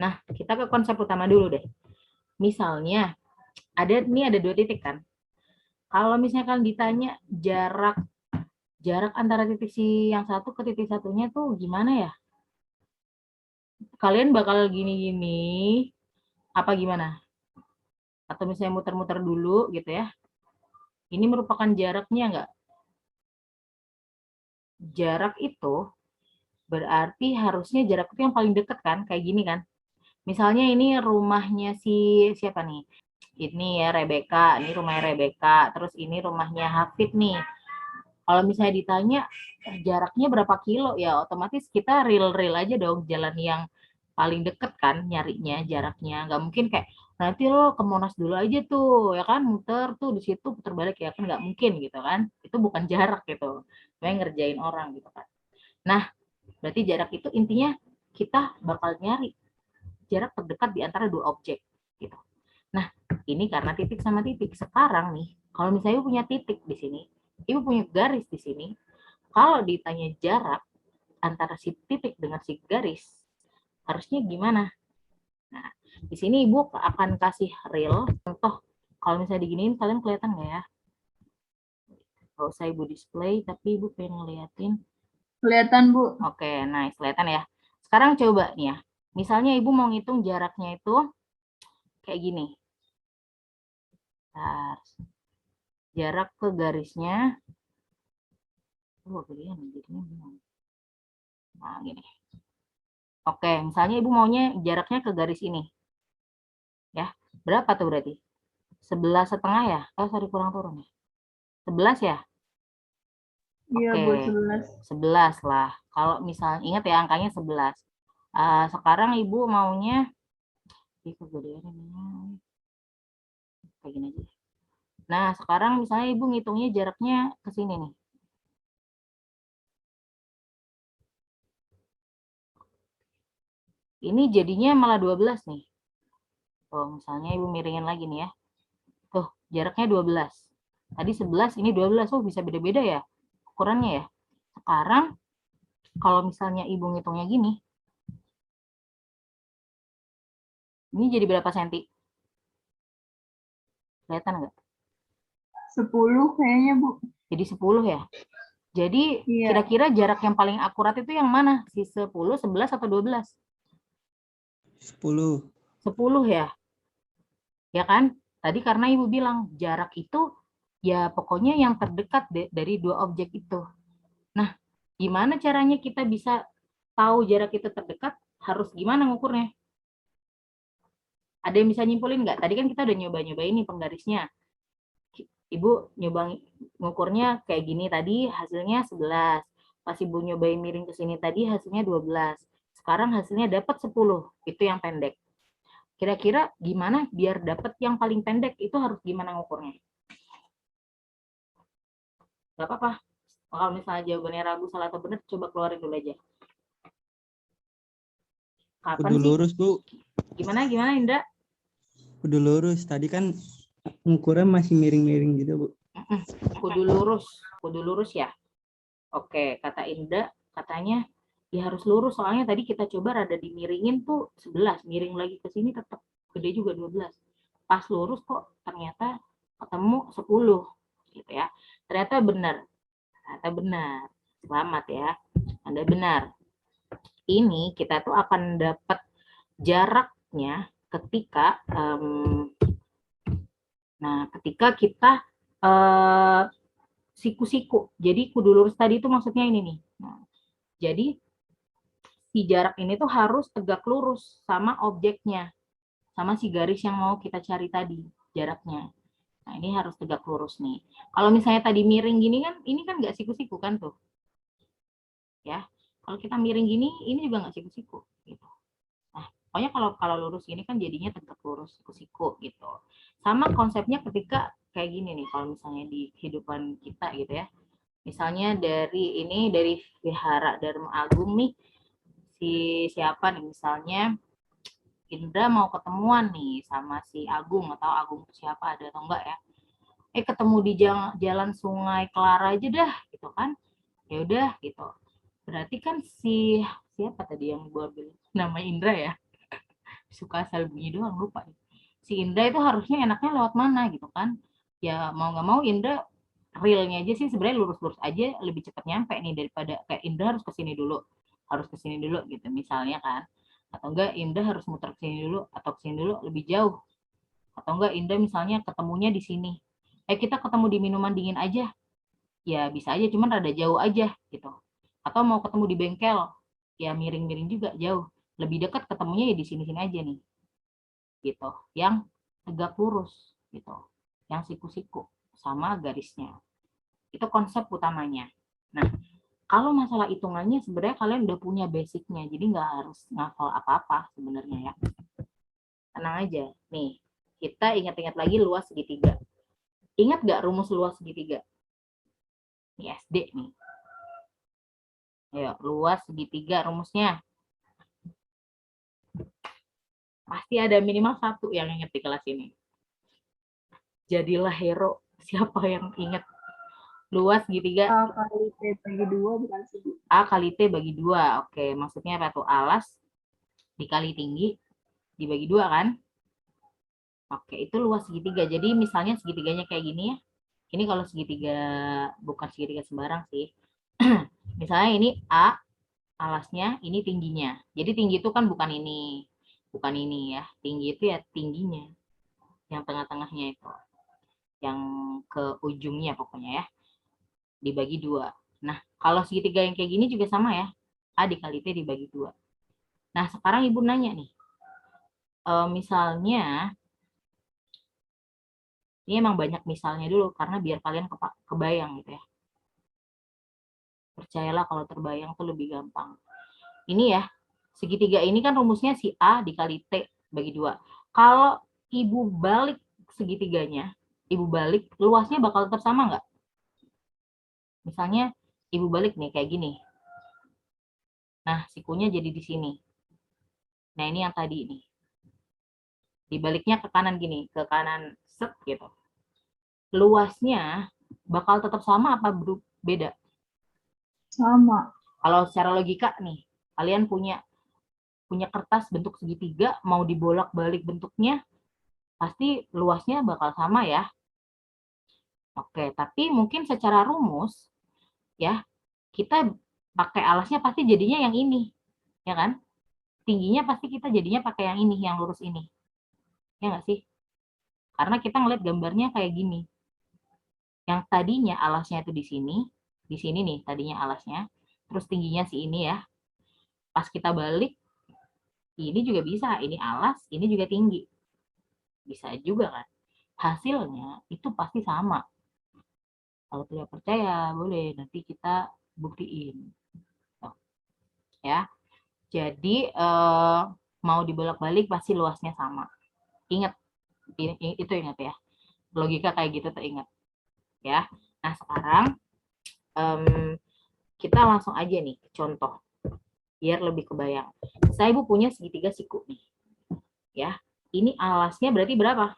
Nah, kita ke konsep utama dulu deh. Misalnya, ada dua titik kan. Kalau misalnya kalian ditanya jarak jarak antara titik si yang satu ke titik satunya tuh gimana ya? Kalian bakal gini-gini apa gimana? Atau misalnya muter-muter dulu gitu ya. Ini merupakan jaraknya enggak? Jarak itu berarti harusnya jarak itu yang paling dekat kan? Kayak gini kan? Misalnya ini rumahnya si siapa nih? Ini ya Rebecca, ini rumahnya Rebecca, terus ini rumahnya Hafid nih. Kalau misalnya ditanya jaraknya berapa kilo, ya otomatis kita real-real aja dong jalan yang paling deket kan nyarinya jaraknya. Nggak mungkin kayak nanti lo ke Monas dulu aja tuh, ya kan muter tuh di situ putar balik ya kan nggak mungkin gitu kan. Itu bukan jarak gitu. Kayak ngerjain orang gitu kan. Nah, berarti jarak itu intinya kita bakal nyari jarak terdekat di antara dua objek gitu. Nah, ini karena titik sama titik. Sekarang nih, kalau misalnya ibu punya titik di sini, ibu punya garis di sini, kalau ditanya jarak antara si titik dengan si garis, harusnya gimana? Nah, di sini ibu akan kasih real. Contoh, kalau misalnya diginiin, kalian kelihatan nggak ya? Gak usah ibu display, tapi ibu pengen ngeliatin. Kelihatan, Bu. Oke, nice. Kelihatan ya. Sekarang coba nih ya. Misalnya ibu mau ngitung jaraknya itu kayak gini. Nah, jarak ke garisnya. Gedean jadinya bingung. Nah, gini. Oke, misalnya ibu maunya jaraknya ke garis ini. Ya, berapa tuh berarti? 11,5 ya? Oh, sorry, kurang turun ya. 11 ya? Iya, Oke, Bu, 11. 11 lah. Kalau misalnya, ingat ya angkanya 11. Sekarang ibu maunya, kegedean ini. Kayak gini aja. Nah, sekarang misalnya ibu ngitungnya jaraknya ke sini nih. Ini jadinya malah 12 nih. Tuh, misalnya ibu miringin lagi nih ya. Tuh, jaraknya 12. Tadi 11, ini 12. Oh, bisa beda-beda ya ukurannya ya. Sekarang kalau misalnya ibu ngitungnya gini, ini jadi berapa senti? Kelihatan nggak? 10 kayaknya, Bu. Jadi 10 ya. Jadi Iya. kira-kira jarak yang paling akurat itu yang mana? Si 10, 11, atau 12? 10. 10 ya. Ya kan? Tadi karena ibu bilang jarak itu ya pokoknya yang terdekat dari dua objek itu. Nah, gimana caranya kita bisa tahu jarak itu terdekat? Harus gimana ngukurnya? Ada yang bisa nyimpulin nggak? Tadi kan kita udah nyoba-nyoba ini penggarisnya. Ibu nyoba ngukurnya kayak gini tadi hasilnya 11. Pas ibu nyobain miring ke sini tadi hasilnya 12. Sekarang hasilnya dapat 10. Itu yang pendek. Kira-kira gimana biar dapat yang paling pendek itu harus gimana ngukurnya? Gak apa-apa. Kalau misalnya jawabannya ragu, salah atau benar, coba keluarin dulu aja. Kapan Kudu sih? lurus, Bu. Gimana Indra? Kudu lurus. Tadi kan ukuran masih miring-miring gitu, Bu. Kudu lurus ya. Oke, kata Indra, katanya ya harus lurus soalnya tadi kita coba rada dimiringin tuh 11, miring lagi ke sini tetap gede juga 12. Pas lurus kok ternyata ketemu 10 gitu ya. Ternyata benar. Selamat ya. Anda benar. Ini kita tuh akan dapat jaraknya ketika ketika kita siku-siku. Jadi kudu lurus tadi itu maksudnya ini nih. Nah, jadi si jarak ini tuh harus tegak lurus sama objeknya, sama si garis yang mau kita cari tadi jaraknya. Nah, ini harus tegak lurus nih. Kalau misalnya tadi miring gini kan, ini kan nggak siku-siku kan tuh. Ya, kalau kita miring gini, ini juga nggak siku-siku. Gitu. Nah, pokoknya kalau lurus gini kan jadinya tegak lurus siku-siku gitu. Sama konsepnya ketika kayak gini nih, kalau misalnya di kehidupan kita gitu ya. Misalnya dari Vihara Dharma Agung nih, siapa nih misalnya Indra mau ketemuan nih sama si Agung, atau Agung siapa ada atau enggak ya, ketemu di jalan Sungai Clara aja dah gitu kan, ya udah gitu, berarti kan siapa tadi yang gue bilang nama Indra ya, suka asal bunyi doang, lupa. Si Indra itu harusnya enaknya lewat mana gitu kan. Ya mau nggak mau Indra realnya aja sih sebenarnya lurus-lurus aja lebih cepat nyampe nih daripada kayak Indra harus kesini dulu, harus kesini dulu gitu misalnya kan. Atau enggak Indra harus muter kesini dulu atau kesini dulu lebih jauh. Atau enggak Indra misalnya ketemunya di sini. Kita ketemu di minuman dingin aja. Ya bisa aja cuman rada jauh aja gitu. Atau mau ketemu di bengkel, ya miring-miring juga jauh. Lebih dekat ketemunya ya di sini-sini aja nih. Gitu. Yang tegak lurus gitu. Yang siku-siku sama garisnya. Itu konsep utamanya. Nah, kalau masalah hitungannya sebenarnya kalian udah punya basicnya, jadi nggak harus ngafal apa-apa sebenarnya ya. Tenang aja. Nih, kita ingat-ingat lagi luas segitiga. Ingat nggak rumus luas segitiga? Ini SD nih. Ayo, luas segitiga rumusnya. Pasti ada minimal satu yang ingat di kelas ini. Jadilah hero. Siapa yang ingat? Luas segitiga. A kali T bagi 2 bukan segi. A kali T bagi 2. Oke, maksudnya apa tuh? Alas dikali tinggi dibagi 2 kan? Oke, itu luas segitiga. Jadi misalnya segitiganya kayak gini ya. Ini kalau segitiga, bukan segitiga sembarang sih. Misalnya ini A alasnya, ini tingginya. Jadi tinggi itu kan bukan ini. Bukan ini ya. Tinggi itu ya tingginya. Yang tengah-tengahnya itu. Yang ke ujungnya pokoknya ya. Dibagi 2. Nah, kalau segitiga yang kayak gini juga sama ya. A dikali T dibagi 2. Nah, sekarang Ibu nanya nih. Misalnya, ini emang banyak misalnya dulu karena biar kalian kebayang gitu ya. Percayalah kalau terbayang tuh lebih gampang. Ini ya, segitiga ini kan rumusnya si A dikali T bagi 2. Kalau Ibu balik segitiganya, Ibu balik, luasnya bakal tetap sama nggak? Misalnya Ibu balik nih kayak gini. Nah, sikunya jadi di sini. Nah, ini yang tadi nih. Dibaliknya ke kanan gini, ke kanan set gitu. Luasnya bakal tetap sama apa beda? Sama. Kalau secara logika nih, kalian punya kertas bentuk segitiga, mau dibolak-balik bentuknya, pasti luasnya bakal sama ya. Oke, tapi mungkin secara rumus, ya, kita pakai alasnya pasti jadinya yang ini, ya kan? Tingginya pasti kita jadinya pakai yang ini, yang lurus ini. Ya nggak sih? Karena kita ngeliat gambarnya kayak gini. Yang tadinya alasnya itu di sini nih tadinya alasnya, terus tingginya si ini ya. Pas kita balik, ini juga bisa, ini alas, ini juga tinggi. Bisa juga kan? Hasilnya itu pasti sama. Kalau tidak percaya, boleh nanti kita buktiin. Ya, jadi mau dibolak-balik pasti luasnya sama. Ingat, itu ingat ya. Logika kayak gitu tuh ingat. Ya. Nah sekarang kita langsung aja nih contoh, biar lebih kebayang. Saya Ibu punya segitiga siku nih. Ya, ini alasnya berarti berapa?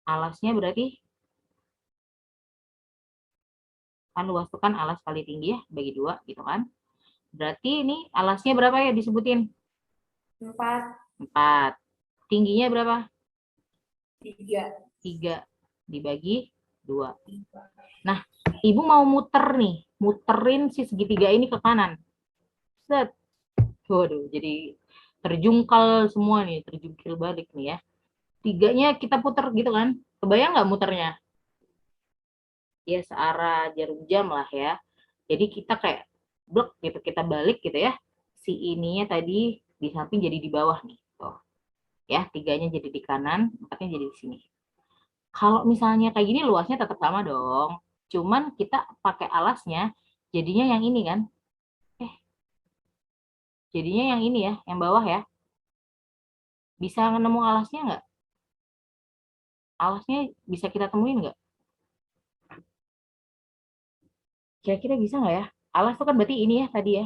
Alasnya berarti kan luas itu kan alas kali tinggi ya, bagi 2 gitu kan. Berarti ini alasnya berapa ya disebutin? 4. 4. Tingginya berapa? 3. 3 dibagi 2. Nah, Ibu mau muter nih, muterin si segitiga ini ke kanan. Set. Waduh, jadi terjungkal semua nih, terjungkil balik nih ya. 3-nya kita puter gitu kan. Kebayang nggak muternya? Ya searah jarum jam lah ya. Jadi kita kayak blok gitu, kita balik gitu ya. Si ininya tadi di samping jadi di bawah nih. Tuh. Ya, 3-nya jadi di kanan, 4-nya jadi di sini. Kalau misalnya kayak gini luasnya tetap sama dong. Cuman kita pakai alasnya jadinya yang ini kan. Jadinya yang ini ya, yang bawah ya. Bisa nemu alasnya nggak? Alasnya bisa kita temuin nggak? Kira-kira bisa nggak ya? Alas itu kan berarti ini ya tadi ya.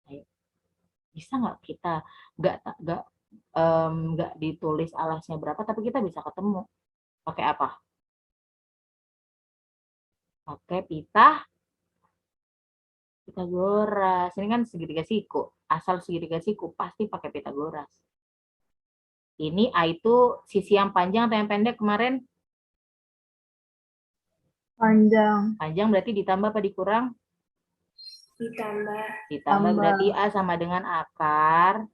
Ayo. Bisa nggak kita nggak ditulis alasnya berapa, tapi kita bisa ketemu. Pakai apa? Pakai Pitagoras. Ini kan segitiga siku. asal segitiga siku pasti pakai Pitagoras. Ini A itu sisi yang panjang atau yang pendek kemarin? Panjang. Panjang berarti ditambah apa dikurang? Ditambah. Ditambah Tambah. berarti A sama dengan akar.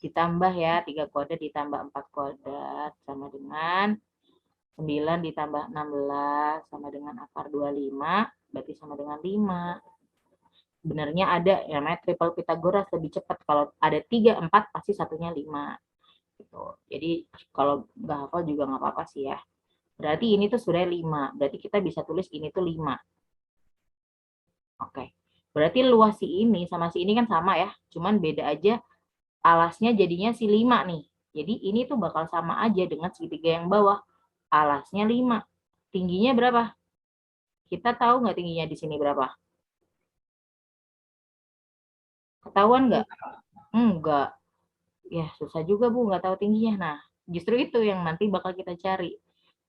Ditambah ya, 3 kuadrat ditambah 4 kuadrat sama dengan 9 ditambah 16 sama dengan akar 25, berarti sama dengan 5. Sebenarnya ada yang namanya triple Pitagoras, lebih cepat. Kalau ada 3, 4 pasti satunya 5. Gitu. Jadi kalau nggak hafal juga nggak apa-apa sih ya. Berarti ini tuh sudah 5. Berarti kita bisa tulis ini tuh 5. Oke. Berarti luas si ini sama si ini kan sama ya. Cuman beda aja alasnya jadinya si 5 nih. Jadi ini tuh bakal sama aja dengan segitiga yang bawah. Alasnya 5. Tingginya berapa? Kita tahu nggak tingginya di sini berapa? Ketahuan nggak? Enggak. Ya, susah juga, Bu, nggak tahu tingginya. Nah, justru itu yang nanti bakal kita cari.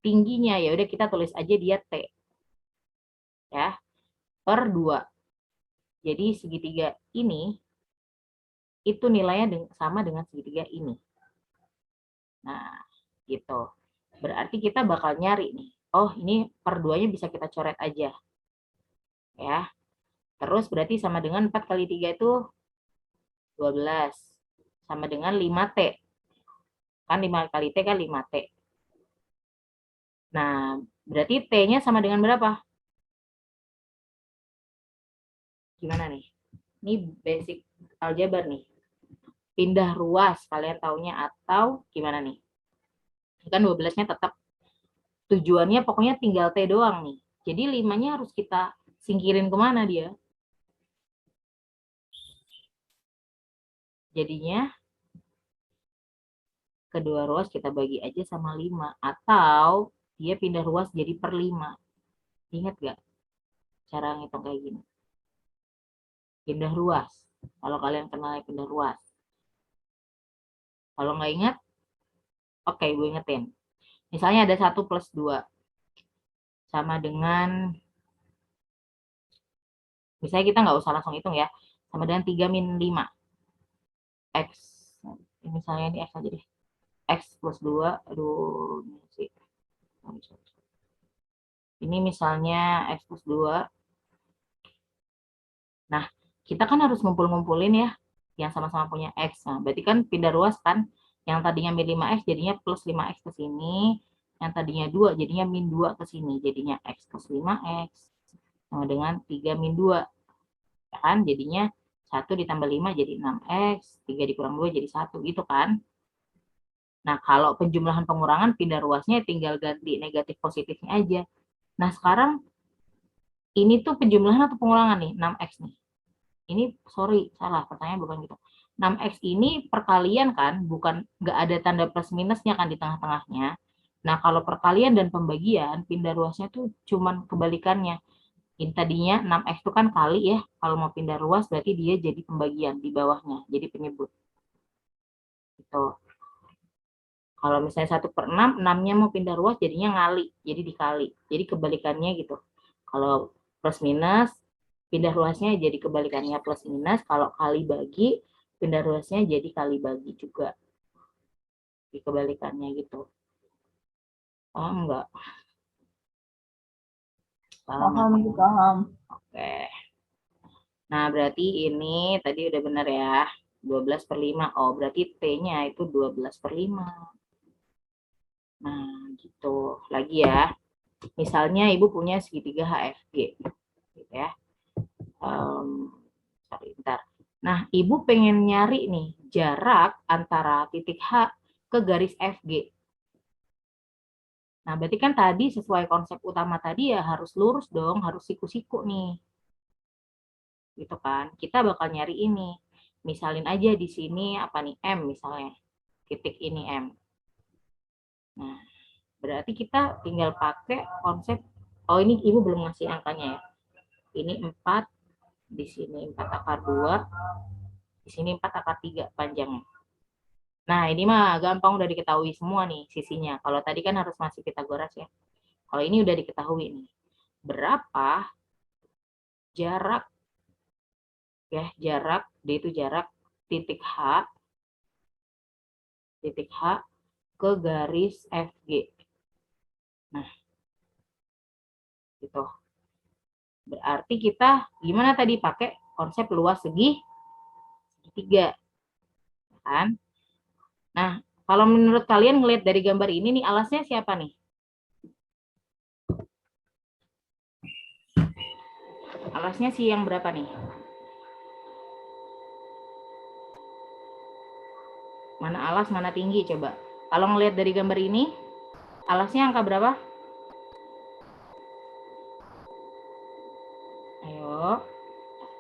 Tingginya, ya udah kita tulis aja dia T. Ya, per 2. Jadi segitiga ini, itu nilainya sama dengan segitiga ini. Nah, gitu. Berarti kita bakal nyari nih. Oh, ini per 2-nya bisa kita coret aja. Ya. Terus berarti sama dengan 4 kali 3 itu 12. Sama dengan 5T. Kan 5 kali T kan 5T. Nah, berarti T-nya sama dengan berapa? Gimana nih? Ini basic aljabar nih. Pindah ruas, kalian taunya atau gimana nih? Kan 12-nya tetap. Tujuannya pokoknya tinggal T doang nih. Jadi 5-nya harus kita singkirin kemana dia? Jadinya kedua ruas kita bagi aja sama 5. Atau dia pindah ruas jadi per 5. Ingat gak cara ngitung kayak gini? Pindah ruas. Kalau kalian kenal pindah ruas. Kalau nggak ingat, oke, gue ingetin. Misalnya ada 1 plus 2. Sama dengan, misalnya kita nggak usah langsung hitung ya. Sama dengan 3 min 5. X. Misalnya ini X aja deh. X plus 2. Aduh, ini sih. Ini misalnya X plus 2. Nah, kita kan harus ngumpul-ngumpulin ya, yang sama-sama punya X. Nah, berarti kan pindah ruas kan, yang tadinya min 5X jadinya plus 5X ke sini, yang tadinya 2 jadinya min 2 ke sini, jadinya X plus 5X, sama dengan 3 min 2. Ya kan, jadinya 1 ditambah 5 jadi 6X, 3 dikurang 2 jadi 1, gitu kan. Nah, kalau penjumlahan pengurangan, pindah ruasnya tinggal ganti negatif positifnya aja. Nah, sekarang ini tuh penjumlahan atau pengurangan nih, 6X nih. Ini, sorry, salah, pertanyaan bukan gitu. 6X ini perkalian kan, bukan nggak ada tanda plus minusnya kan di tengah-tengahnya. Nah, kalau perkalian dan pembagian, pindah ruasnya tuh cuman kebalikannya. Ini tadinya 6X itu kan kali ya, kalau mau pindah ruas berarti dia jadi pembagian di bawahnya, jadi penyebut. Gitu. Kalau misalnya 1/6, 6-nya mau pindah ruas jadinya ngali, jadi dikali. Jadi kebalikannya gitu. Kalau plus minus, pindah ruasnya jadi kebalikannya plus minus. Kalau kali bagi, pindah ruasnya jadi kali bagi juga. Di kebalikannya gitu. Paham nggak? Paham, paham. Oke. Nah, berarti ini tadi udah benar ya. 12/5. Oh, berarti T-nya itu 12/5. Nah, gitu. Lagi ya. Misalnya ibu punya segitiga HFG. Gitu ya. Sorry, bentar. Nah, ibu pengen nyari nih jarak antara titik H ke garis FG. Nah, berarti kan tadi sesuai konsep utama tadi ya harus lurus dong, harus siku-siku nih. Gitu kan. Kita bakal nyari ini. Misalin aja di sini apa nih, M misalnya. Titik ini M. Nah, berarti kita tinggal pakai konsep, oh ini ibu belum ngasih angkanya ya. Ini 4, di sini 4/2, di sini 4/3 panjangnya. Nah, ini mah gampang udah diketahui semua nih sisinya. Kalau tadi kan harus masih Pitagoras ya. Kalau ini udah diketahui nih. Berapa jarak ya, jarak D itu jarak titik H ke garis FG. Nah, gitu. Berarti kita gimana tadi pakai konsep luas segitiga, kan? Nah, kalau menurut kalian ngelihat dari gambar ini nih, alasnya siapa nih? Alasnya si yang berapa nih? Mana alas, mana tinggi coba. Kalau ngelihat dari gambar ini, alasnya angka berapa? Ayo,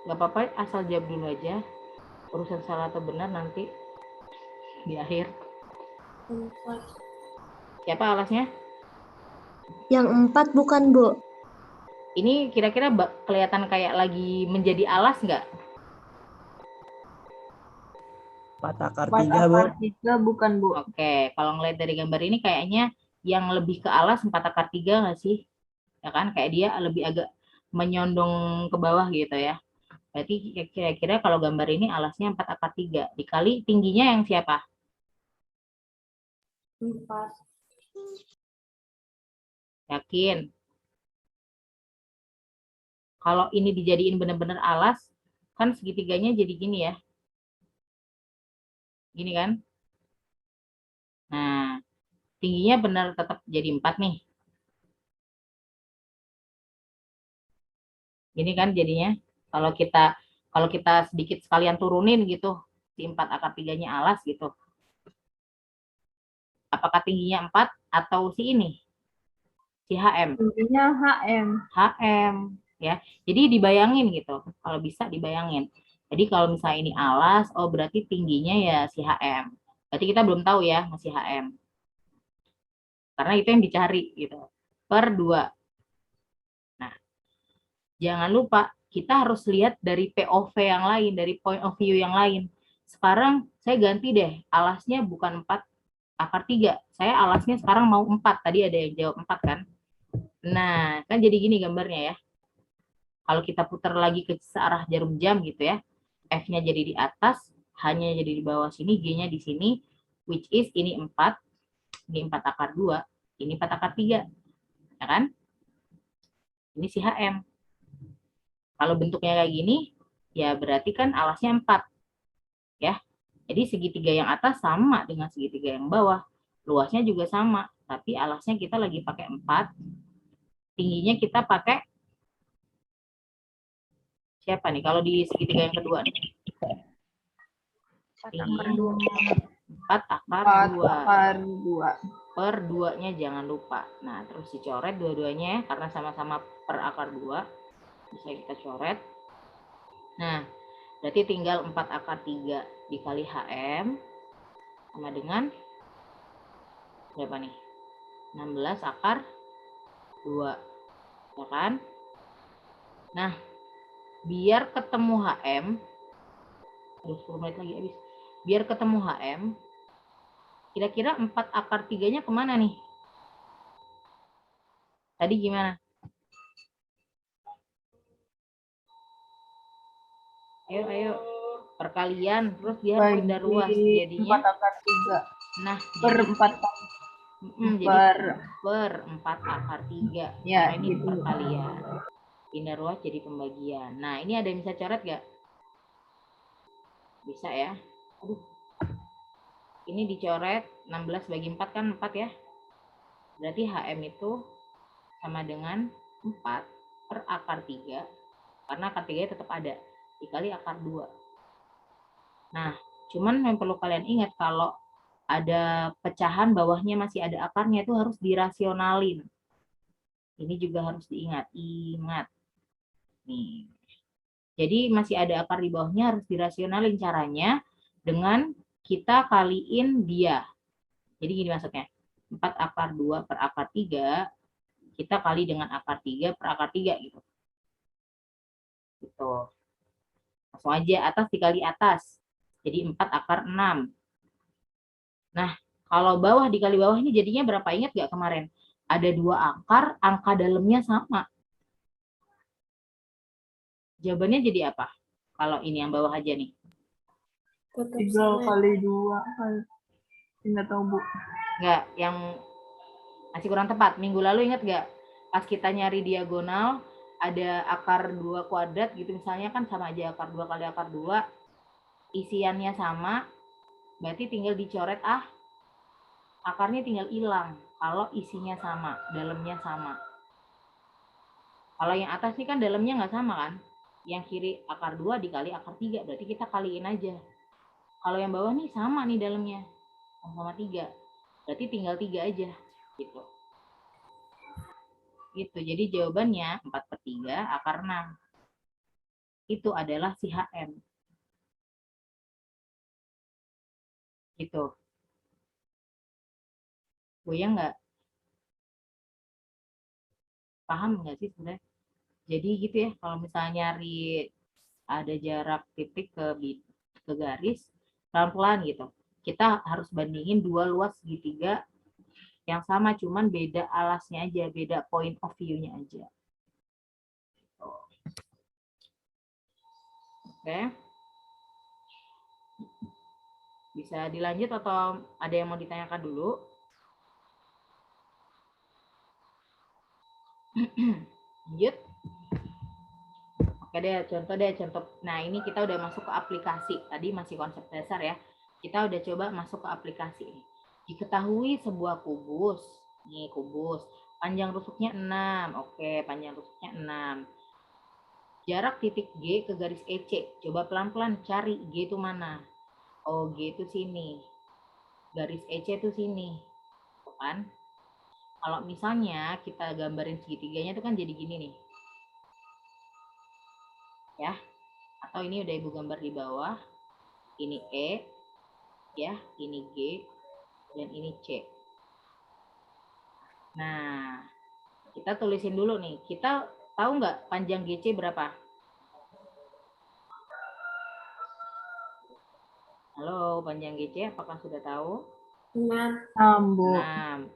nggak apa-apa, asal jawab dulu aja. Urusan salah atau benar nanti di akhir. 4. Siapa alasnya? Yang 4 bukan, Bu? Ini kira-kira kelihatan kayak lagi menjadi alas nggak? 4 akar 4 3, Bu. akar 3 bukan, Bu. Oke, kalau ngelihat dari gambar ini kayaknya yang lebih ke alas 4 akar 3 nggak sih? Ya kan, kayak dia lebih agak menyondong ke bawah gitu ya. Berarti kira-kira kalau gambar ini alasnya 4 akar 3. Dikali tingginya yang siapa? 4. Yakin? Kalau ini dijadiin benar-benar alas, kan segitiganya jadi gini ya. Gini kan? Nah, tingginya benar tetap jadi 4 nih. Gini kan jadinya. Kalau kita sedikit sekalian turunin gitu, si 4 akar 3-nya alas gitu. Apakah tingginya 4 atau si ini? Si HM. Tingginya HM. HM ya. Jadi dibayangin gitu. Kalau bisa dibayangin. Jadi kalau misalnya ini alas, oh berarti tingginya ya si HM. Berarti kita belum tahu ya masih HM. Karena itu yang dicari gitu. Per 2. Nah, jangan lupa kita harus lihat dari POV yang lain, dari point of view yang lain. Sekarang saya ganti deh, alasnya bukan 4 akar 3. Saya alasnya sekarang mau 4. Tadi ada yang jawab 4 kan? Nah, kan jadi gini gambarnya ya. Kalau kita putar lagi ke searah jarum jam gitu ya, F-nya jadi di atas, H-nya jadi di bawah sini, G-nya di sini, which is ini 4, ini 4 akar 2, ini 4 akar 3. Ya kan? Ini si HM. Kalau bentuknya kayak gini, ya berarti kan alasnya 4. Ya. Jadi segitiga yang atas sama dengan segitiga yang bawah. Luasnya juga sama, tapi alasnya kita lagi pakai 4. Tingginya kita pakai siapa nih? Kalau di segitiga yang kedua nih. 4 akar 2. 4 akar 4 2. akar 2. Per 2-nya jangan lupa. Nah, terus dicoret dua-duanya ya, karena sama-sama per akar 2. Bisa kita coret. Nah, berarti tinggal 4 akar 3 dikali HM sama dengan berapa nih? 16 akar 2. Ya kan? Nah, biar ketemu HM, 10 menit lagi habis. Biar ketemu HM, kira-kira 4 akar 3-nya kemana nih? Tadi gimana? Ayo. Perkalian, terus dia pindah ruas. Jadinya 4 akar 3. Nah, Per jadi 4. jadi per 4 akar 3. Ya, Karena ini gitu. perkalian. Pindah ruas jadi pembagian. Nah, ini ada yang bisa coret nggak? Bisa ya. Aduh. Ini dicoret 16 bagi 4 kan 4 ya. Berarti HM itu sama dengan 4 per akar 3. Karena akar 3 tetap ada. Dikali akar 2. Nah, cuman yang perlu kalian ingat kalau ada pecahan bawahnya masih ada akarnya itu harus dirasionalin. Ini juga harus diingat. Ingat. Nih. Jadi masih ada akar di bawahnya harus dirasionalin caranya dengan kita kaliin dia. Jadi gini maksudnya. 4 akar 2 per akar 3 kita kali dengan akar 3 per akar 3 gitu. Gitu. Langsung aja atas dikali atas. Jadi 4 akar 6. Nah, kalau bawah dikali bawah ini jadinya berapa? Ingat nggak kemarin? Ada 2 akar, angka dalamnya sama. Jawabannya jadi apa? Kalau ini yang bawah aja nih. Tetap 3 sama. kali 2 kali. Enggak tahu, Bu. Enggak, yang masih kurang tepat. Minggu lalu ingat nggak? Pas kita nyari diagonal, ada akar 2 kuadrat gitu misalnya kan sama aja akar 2 kali akar 2. Isiannya sama, berarti tinggal dicoret akarnya tinggal hilang. Kalau isinya sama, dalamnya sama. Kalau yang atas ini kan dalamnya nggak sama kan? Yang kiri akar 2 dikali akar 3, berarti kita kaliin aja. Kalau yang bawah nih sama nih dalamnya, sama 3. Berarti tinggal 3 aja, gitu. Gitu, jadi jawabannya 4/3 akar 6. Itu adalah si HM. Gitu. Goyang nggak? Paham nggak sih sebenarnya? Jadi gitu ya, kalau misalnya nyari ada jarak titik ke garis, pelan-pelan gitu. Kita harus bandingin 2 luas segitiga yang sama, cuman beda alasnya aja, beda point of view-nya aja. Oke. Bisa dilanjut atau ada yang mau ditanyakan dulu? Lanjut. Oke deh, contoh. Nah, ini kita udah masuk ke aplikasi. Tadi masih konsep dasar ya. Kita udah coba masuk ke aplikasi. Diketahui sebuah kubus. Nih, kubus. Panjang rusuknya 6. Oke, panjang rusuknya 6. Jarak titik G ke garis EC. Coba pelan-pelan cari G itu mana. Oh, G itu sini. Garis EC itu sini. Tuh kan? Kalau misalnya kita gambarin segitiganya itu kan jadi gini nih. Ya. Atau ini udah Ibu gambar di bawah. Ini E, ya, ini G, dan ini C. Nah, kita tulisin dulu nih. Kita tahu nggak panjang GC berapa? Halo, panjang GC apakah sudah tahu? 6. 6, Bu. 6.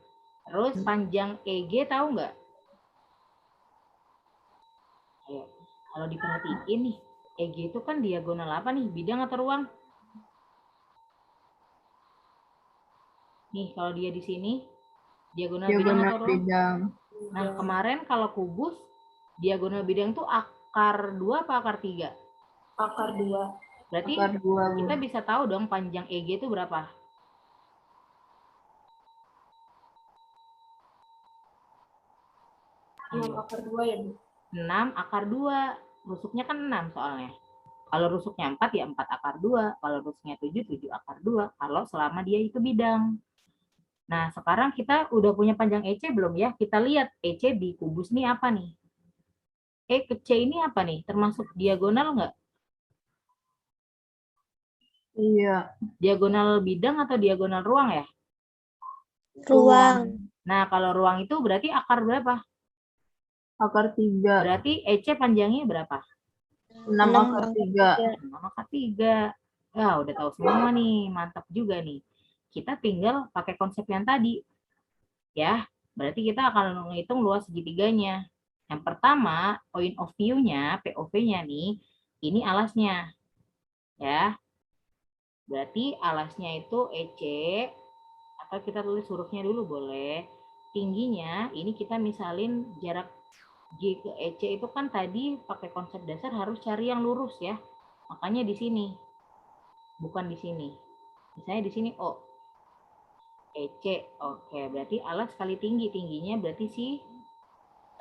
Terus panjang EG tahu nggak? Ayo, kalau diperhatiin nih, EG itu kan diagonal apa nih? Bidang atau ruang? Nih, kalau dia di sini, diagonal bidang atau ruang? Bidang. Nah, kemarin kalau kubus, diagonal bidang tuh akar 2 apa akar 3? Akar 2. Berarti Akar 2, Bu. kita bisa tahu dong panjang EG itu berapa? 6 akar 2 ya, Bu? 6 akar 2. Rusuknya kan 6 soalnya. Kalau rusuknya 4 ya 4 akar 2. Kalau rusuknya 7, 7 akar 2. Kalau selama dia itu bidang. Nah, sekarang kita udah punya panjang EC belum ya? Kita lihat EC di kubus ini apa nih? E ke C ini apa nih? Termasuk diagonal nggak? Iya. Diagonal bidang atau diagonal ruang ya? Ruang. Nah, kalau ruang itu berarti akar berapa? Akar 3. Berarti EC panjangnya berapa? 6 akar 3. 6 akar 3. Ya, udah tahu semua nih. Mantap juga nih. Kita tinggal pakai konsep yang tadi. Ya, berarti kita akan menghitung luas segitiganya. Yang pertama, point of view-nya, POV-nya nih, ini alasnya. Ya. Berarti alasnya itu EC, atau kita tulis hurufnya dulu boleh. Tingginya, ini kita misalin jarak G ke EC itu kan tadi pakai konsep dasar harus cari yang lurus ya. Makanya di sini. Bukan di sini. Misalnya di sini O. EC. Oke, berarti alas kali tinggi. Tingginya berarti si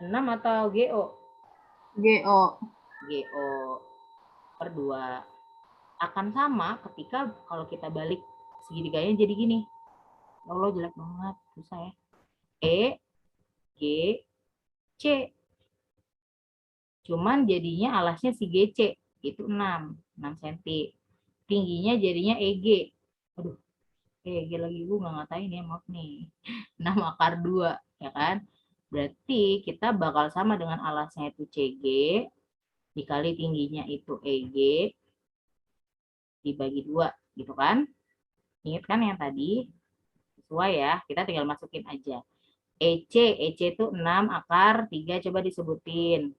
6 atau GO? GO. GO per 2. Akan sama ketika kalau kita balik segitiganya jadi gini. Allah jelek banget. Susah ya. E, G, C. Cuman jadinya alasnya si GC. Itu 6 cm. Tingginya jadinya EG. Aduh, EG lagi gue nggak ngatain ya, maaf nih. 6 akar 2, ya kan? Berarti kita bakal sama dengan alasnya itu CG, dikali tingginya itu EG, dibagi 2, gitu kan? Ingat kan yang tadi? Sesuai ya, kita tinggal masukin aja. EC itu 6 akar 3, coba disebutin.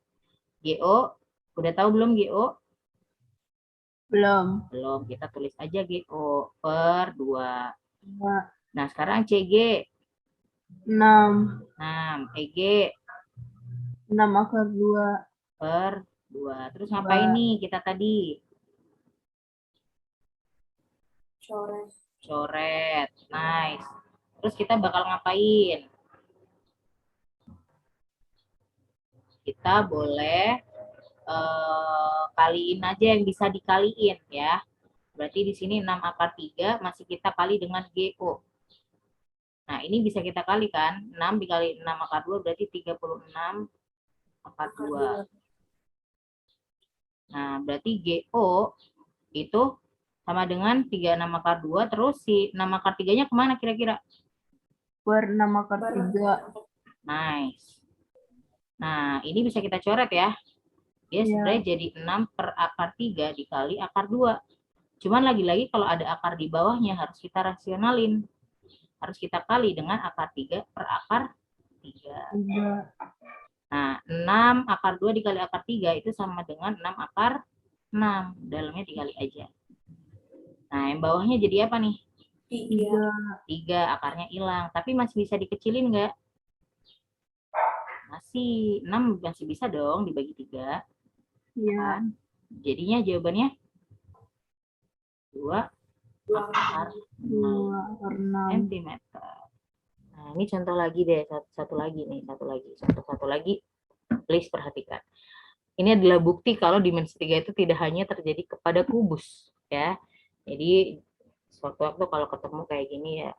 GO, udah tahu belum GO? Belum. Belum, kita tulis aja GO per 2. 2. Nah, sekarang CG 6. 6, EG 6 akar 2. per 2. Terus ngapain nih kita tadi? Coret. Coret. Nice. Terus kita bakal ngapain? Kita boleh kaliin aja yang bisa dikaliin ya. Berarti di sini 6 akar 3 masih kita kali dengan GO. Nah, ini bisa kita kali kan? 6 dikali 6 akar 2 berarti 36 akar 2. Nah, berarti GO itu sama dengan 36 akar 2, terus si 6 akar 3-nya kemana kira-kira? Per 6 akar 3. Nice. Nah, ini bisa kita coret ya. Dia sebenarnya jadi 6 per akar 3 dikali akar 2. Cuman lagi-lagi kalau ada akar di bawahnya harus kita rasionalin. Harus kita kali dengan akar 3 per akar 3. Nah, 6 akar 2 dikali akar 3 itu sama dengan 6 akar 6. Dalamnya dikali aja. Nah, yang bawahnya jadi apa nih? 3. Akarnya hilang. Tapi masih bisa dikecilin nggak? Masih. 6 masih bisa dong dibagi 3. Iya. Kan? Jadinya jawabannya 2 akar 6 cm. Nah, ini contoh lagi deh. Satu lagi nih. Satu lagi. Please perhatikan. Ini adalah bukti kalau dimensi 3 itu tidak hanya terjadi kepada kubus. Ya. Jadi, sewaktu-waktu kalau ketemu kayak gini ya,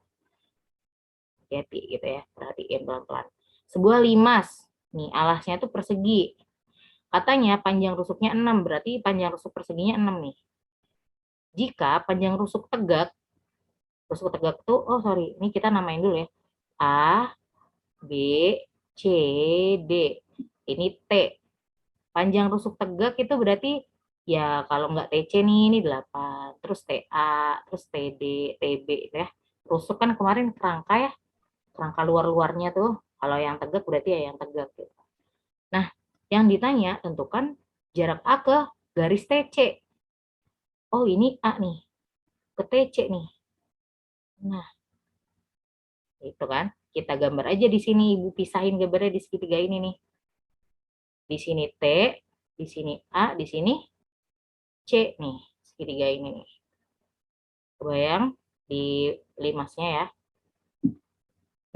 hati-hati gitu ya. Perhatiin pelan-pelan. Sebuah limas. Nih, alasnya itu persegi. Katanya panjang rusuknya 6. Berarti panjang rusuk perseginya 6 nih. Jika panjang rusuk tegak tuh, ini kita namain dulu ya. A, B, C, D. Ini T. Panjang rusuk tegak itu berarti, ya kalau nggak TC nih, ini 8. Terus TA, terus TD, TB gitu ya. Rusuk kan kemarin kerangka ya. Kerangka luar-luarnya tuh. Kalau yang tegak berarti ya yang tegak. Gitu. Nah, yang ditanya tentukan jarak A ke garis TC. Oh, ini A nih. Ke TC nih. Nah, itu kan. Kita gambar aja di sini. Ibu pisahin gambarnya di segitiga ini nih. Di sini T, di sini A, di sini C nih. Segitiga ini nih. Kebayang di limasnya ya.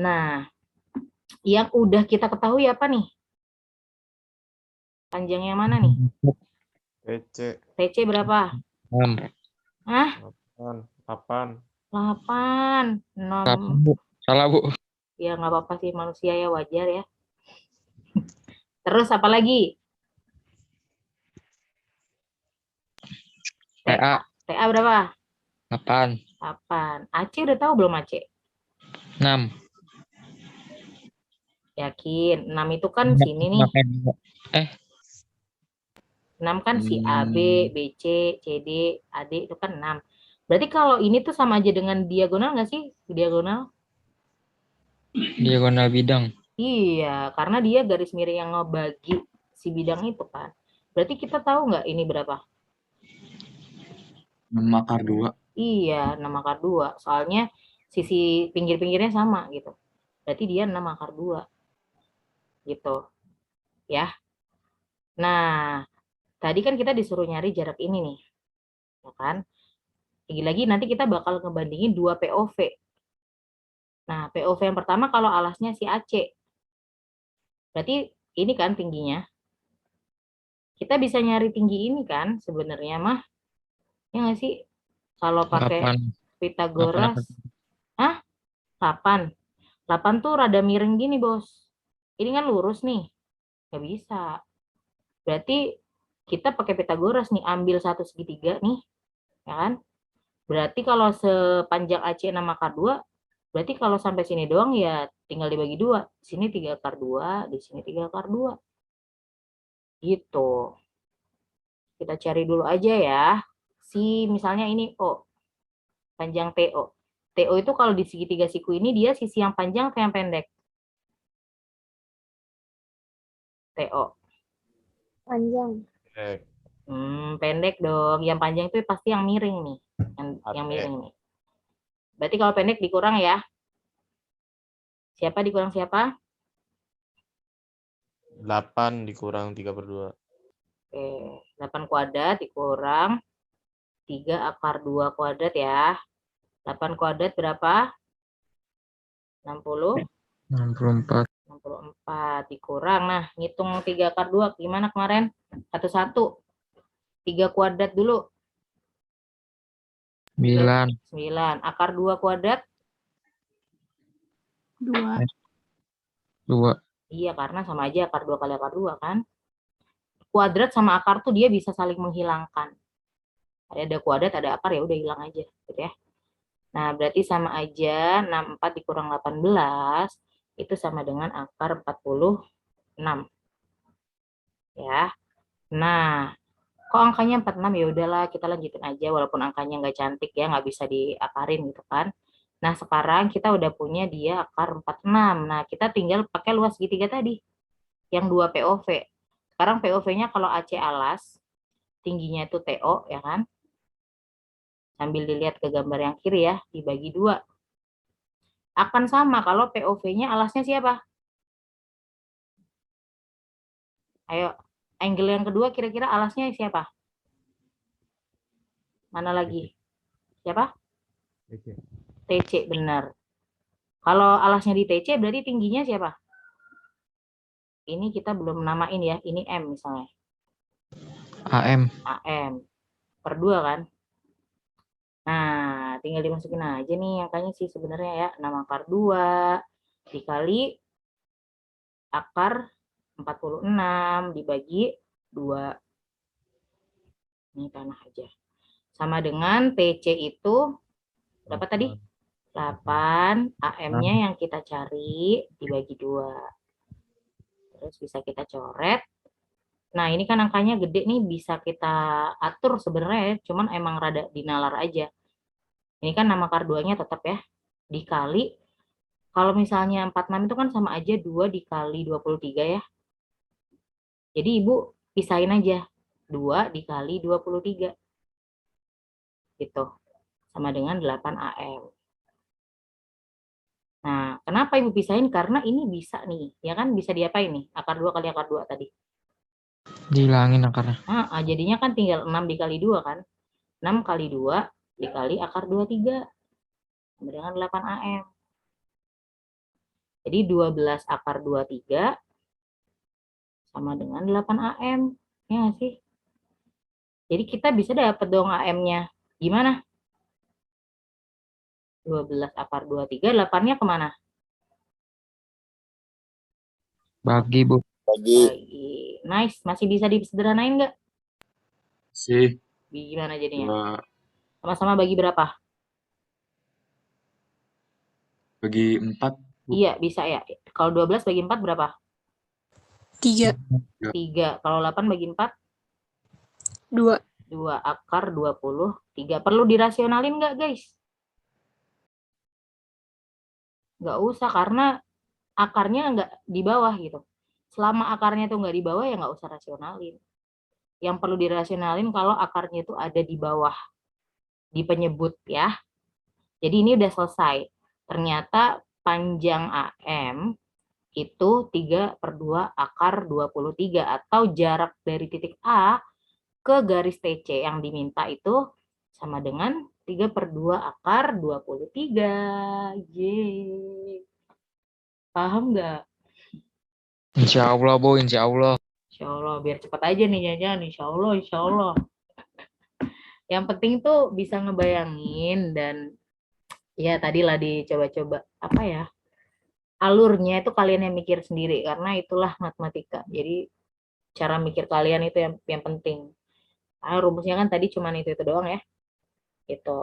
Nah, yang udah kita ketahui apa nih? Panjangnya mana nih? TC. TC berapa? 6. Hah? 8. 8. 6. Salah, Bu. Ya, nggak apa-apa sih, manusia ya, wajar ya. Terus apa lagi? TA. TA berapa? 8. 8. AC udah tahu belum AC? 6. Yakin? 6 itu kan sini nih. 6 kan si AB, BC, CD, AD itu kan 6. Berarti kalau ini tuh sama aja dengan diagonal nggak sih? Diagonal? Diagonal bidang. Iya, karena dia garis miring yang ngebagi si bidang itu kan. Berarti kita tahu nggak ini berapa? 6 akar 2. Iya, 6 akar 2. Soalnya sisi pinggir-pinggirnya sama gitu. Berarti dia 6 akar 2. Gitu. Ya. Nah, tadi kan kita disuruh nyari jarak ini nih. Ya kan? Lagi-lagi nanti kita bakal ngebandingin 2 POV. Nah, POV yang pertama kalau alasnya si AC. Berarti ini kan tingginya. Kita bisa nyari tinggi ini kan sebenarnya mah. Ya nggak sih? Kalau pakai Pythagoras. 8. 8 tuh rada miring gini, Bos. Ini kan lurus nih. Nggak bisa. Berarti kita pakai Pythagoras nih. Ambil satu segitiga nih. Ya kan? Berarti kalau sepanjang AC 6 akar 2, berarti kalau sampai sini doang ya tinggal dibagi 2. Di sini 3 akar 2, di sini 3 akar 2. Gitu. Kita cari dulu aja ya. Misalnya ini O. Panjang TO. TO itu kalau di segitiga siku ini dia sisi yang panjang atau yang pendek? TO. Panjang. Pendek dong. Yang panjang itu pasti yang miring nih. Yang miring nih. Berarti kalau pendek dikurang ya. Siapa dikurang siapa? 8 dikurang 3/2. Oke, 8 kuadrat dikurang 3 akar 2 kuadrat ya. 8 kuadrat berapa? 60? 64. 64 dikurang. Nah, ngitung 3 akar 2 gimana kemarin? Satu-satu. 3 kuadrat dulu. 9. 9. Akar 2 kuadrat? 2. 2. Iya, karena sama aja akar 2 kali akar 2 kan. Kuadrat sama akar tuh dia bisa saling menghilangkan. Ada kuadrat, ada akar, ya udah hilang aja. Gitu ya. Nah, berarti sama aja 64 dikurang 18 itu sama dengan akar 46. Ya. Nah, kok angkanya 46? Ya udahlah, kita lanjutin aja walaupun angkanya nggak cantik ya, nggak bisa diakarin gitu kan. Nah, sekarang kita udah punya dia akar 46. Nah, kita tinggal pakai luas segitiga tadi. Yang 2 POV. Sekarang POV-nya kalau AC alas, tingginya itu TO ya kan. Sambil dilihat ke gambar yang kiri ya, dibagi 2. Akan sama kalau POV-nya alasnya siapa? Ayo, angle yang kedua kira-kira alasnya siapa? Mana lagi? Siapa? TC, benar. Kalau alasnya di TC berarti tingginya siapa? Ini kita belum namain ya, ini M misalnya. AM. AM. Per 2 kan? Nah, tinggal dimasukin aja nih angkanya sih sebenarnya ya. 6 akar 2 dikali akar 46 dibagi 2. Ini tanah aja. Sama dengan TC itu berapa tadi? 8. AM-nya yang kita cari dibagi 2. Terus bisa kita coret. Nah, ini kan angkanya gede nih, bisa kita atur sebenarnya ya, cuman emang rada dinalar aja. Ini kan 6 akar 2-nya tetap ya, dikali, kalau misalnya 46 itu kan sama aja 2 dikali 23 ya. Jadi Ibu pisahin aja, 2 dikali 23. Gitu, sama dengan 8 AM. Nah, kenapa Ibu pisahin? Karena ini bisa nih, ya kan, bisa diapain nih, akar 2 kali akar 2 tadi. Dihilangin akarnya. Nah, jadinya kan tinggal 6 dikali 2 kan. 6 kali 2 dikali akar 23. Sama dengan 8 AM. Jadi 12 akar 23 sama dengan 8 AM. Ya nggak sih? Jadi kita bisa dapat dong AM-nya. Gimana? 12 akar 23, 8-nya kemana? Bagi, Bu. Bagi. Nice. Masih bisa disederhanain nggak? Sih. Gimana jadinya? Dua. Sama-sama bagi berapa? Bagi 4. Iya, bisa ya. Kalau 12 bagi 4 berapa? 3. 3. Kalau 8 bagi 4? 2. 2 akar 23. Perlu dirasionalin nggak, guys? Nggak usah, karena akarnya nggak di bawah gitu. Selama akarnya itu nggak di bawah, ya nggak usah rasionalin. Yang perlu dirasionalin kalau akarnya itu ada di bawah, di penyebut ya. Jadi ini udah selesai. Ternyata panjang AM itu 3/2 akar 23, atau jarak dari titik A ke garis TC yang diminta itu sama dengan 3/2 akar 23. Yeay. Paham nggak? Insya Allah, Bu. Insya Allah. Insya Allah, biar cepat aja nih jajan. Insya Allah, insya Allah. Yang penting tuh bisa ngebayangin, dan ya tadilah dicoba-coba apa ya, alurnya itu kalian yang mikir sendiri, karena itulah matematika. Jadi cara mikir kalian itu yang penting. Rumusnya kan tadi cuma itu doang ya. Gitu.